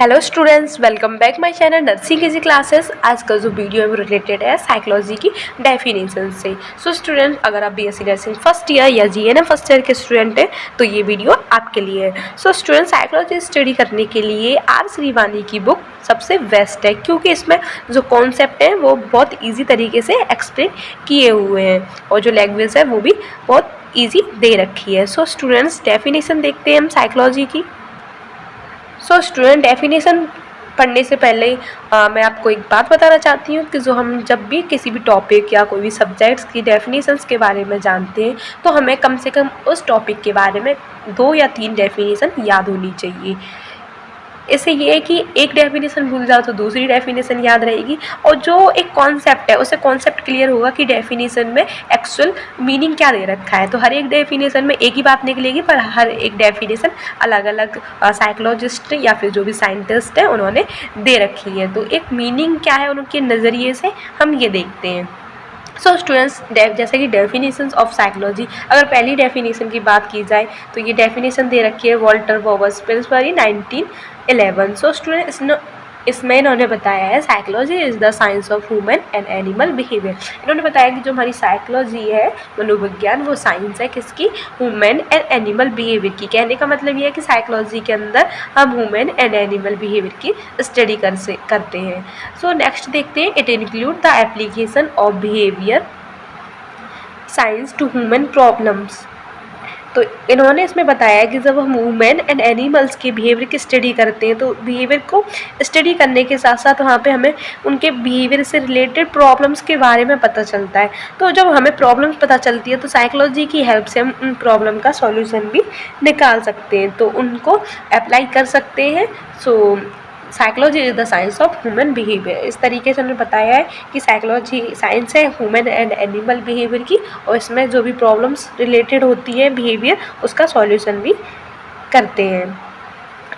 Hello students, welcome back my channel nursing easy classes. आज का जो वीडियो है वो रिलेटेड है साइकोलॉजी की डेफिनेशन से। सो स्टूडेंट, अगर आप बीएससी नर्सिंग फर्स्ट ईयर या जीएनएम फर्स्ट ईयर के स्टूडेंट हैं तो ये वीडियो आपके लिए है। सो स्टूडेंट, साइकोलॉजी स्टडी करने के लिए आर श्रीवानी की बुक सबसे बेस्ट है, क्योंकि इसमें जो कॉन्सेप्ट है वो बहुत ईजी तरीके से एक्सप्लेन किए हुए हैं और जो लैंग्वेज है वो भी बहुत ईजी दे रखी है। सो स्टूडेंट्स, डेफिनेशन देखते हैं हम साइकोलॉजी की। सो स्टूडेंट, डेफिनेशन पढ़ने से पहले मैं आपको एक बात बताना चाहती हूँ कि जो हम जब भी किसी भी टॉपिक या कोई भी सब्जेक्ट्स की डेफिनेशंस के बारे में जानते हैं तो हमें कम से कम उस टॉपिक के बारे में 2 या 3 डेफिनेशन याद होनी चाहिए। इससे ये है कि एक डेफिनेशन भूल जाओ तो दूसरी डेफिनेशन याद रहेगी, और जो एक कॉन्सेप्ट है उसे कॉन्सेप्ट क्लियर होगा कि डेफिनेशन में एक्चुअल मीनिंग क्या दे रखा है। तो हर एक डेफिनेशन में एक ही बात निकलेगी, पर हर एक डेफिनेशन अलग अलग साइकोलॉजिस्ट या फिर जो भी साइंटिस्ट हैं उन्होंने दे रखी है। तो एक मीनिंग क्या है उनके नज़रिए से हम ये देखते हैं। सो स्टूडेंट्स, जैसे कि डेफिनेशंस ऑफ साइकोलॉजी, अगर पहली डेफिनेशन की बात की जाए तो ये डेफिनेशन दे रखी है वॉल्टर बॉबर्स पिल्सबरी 1911। सो स्टूडेंट, इसमें इन्होंने बताया है psychology is the science of human and animal behaviour. इन्होंने बताया कि जो हमारी साइकोलॉजी है, मनोविज्ञान, वो साइंस है किसकी? ह्यूमन एंड एनिमल बिहेवियर की। कहने का मतलब ये है कि साइकोलॉजी के अंदर हम ह्यूमन एंड एनिमल बिहेवियर की स्टडी करते हैं। सो नेक्स्ट देखते हैं, it include the application of behaviour science to human problems. तो इन्होंने इसमें बताया कि जब हम ह्यूमन एंड एनिमल्स के बिहेवियर की स्टडी करते हैं तो बिहेवियर को स्टडी करने के साथ साथ वहाँ पे हमें उनके बिहेवियर से रिलेटेड प्रॉब्लम्स के बारे में पता चलता है। तो जब हमें प्रॉब्लम्स पता चलती है तो साइकोलॉजी की हेल्प से हम उन प्रॉब्लम का सॉल्यूशन भी निकाल सकते हैं, तो उनको अप्लाई कर सकते हैं। So psychology is the science of human behaviour. इस तरीके से उन्होंने बताया है कि साइकोलॉजी साइंस है ह्यूमन एंड एनिमल बिहेवियर की, और इसमें जो भी प्रॉब्लम्स रिलेटेड होती है बिहेवियर उसका सॉल्यूशन भी करते हैं।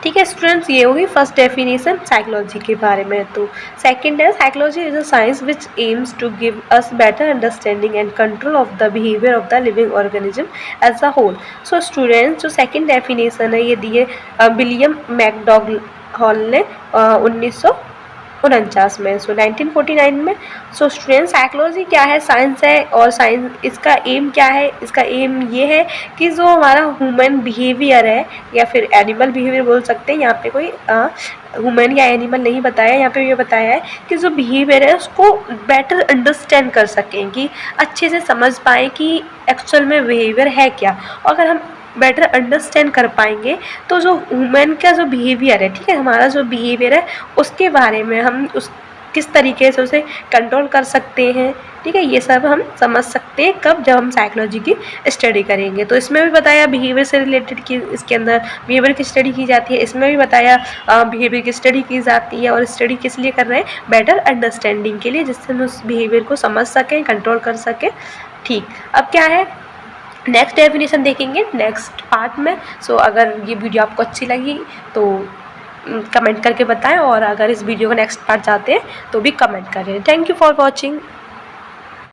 ठीक है स्टूडेंट्स, ये होगी फर्स्ट डेफिनेशन साइकोलॉजी के बारे में। तो सेकंड है, psychology is a science which aims to give us better understanding and control of the behaviour of the living organism as a whole. So students, जो सेकंड डेफिनेशन है ये दिए William McDougall hall ने 1949 में, सो 1949 में। So student, psychology क्या है? Science है, और साइंस इसका एम क्या है? इसका एम ये है कि जो हमारा ह्यूमन बिहेवियर है या फिर एनिमल बिहेवियर बोल सकते हैं, यहाँ पे कोई ह्यूमन या एनिमल नहीं बताया, यहाँ पे ये बताया है कि जो बिहेवियर है उसको बेटर अंडरस्टैंड कर सकें, कि अच्छे से समझ पाएँ कि एक्चुअल में बिहेवियर है क्या। और अगर हम बेटर अंडरस्टैंड कर पाएंगे तो जो ह्यूमन का जो बिहेवियर है, ठीक है, हमारा जो बिहेवियर है उसके बारे में हम उस किस तरीके से उसे कंट्रोल कर सकते हैं, ठीक है, ये सब हम समझ सकते हैं कब? जब हम साइकोलॉजी की स्टडी करेंगे। तो इसमें भी बताया बिहेवियर से रिलेटेड कि इसके अंदर बिहेवियर की स्टडी की जाती है, इसमें भी बताया बिहेवियर की स्टडी की जाती है, और स्टडी किस लिए कर रहे हैं? बेटर अंडरस्टैंडिंग के लिए, जिससे हम उस बिहेवियर को समझ सकें, कंट्रोल कर सकें। ठीक, अब क्या है, नेक्स्ट डेफिनेशन देखेंगे नेक्स्ट पार्ट में। सो अगर ये वीडियो आपको अच्छी लगी तो कमेंट करके बताएं, और अगर इस वीडियो को नेक्स्ट पार्ट चाहते हैं तो भी कमेंट करें। Thank you for watching.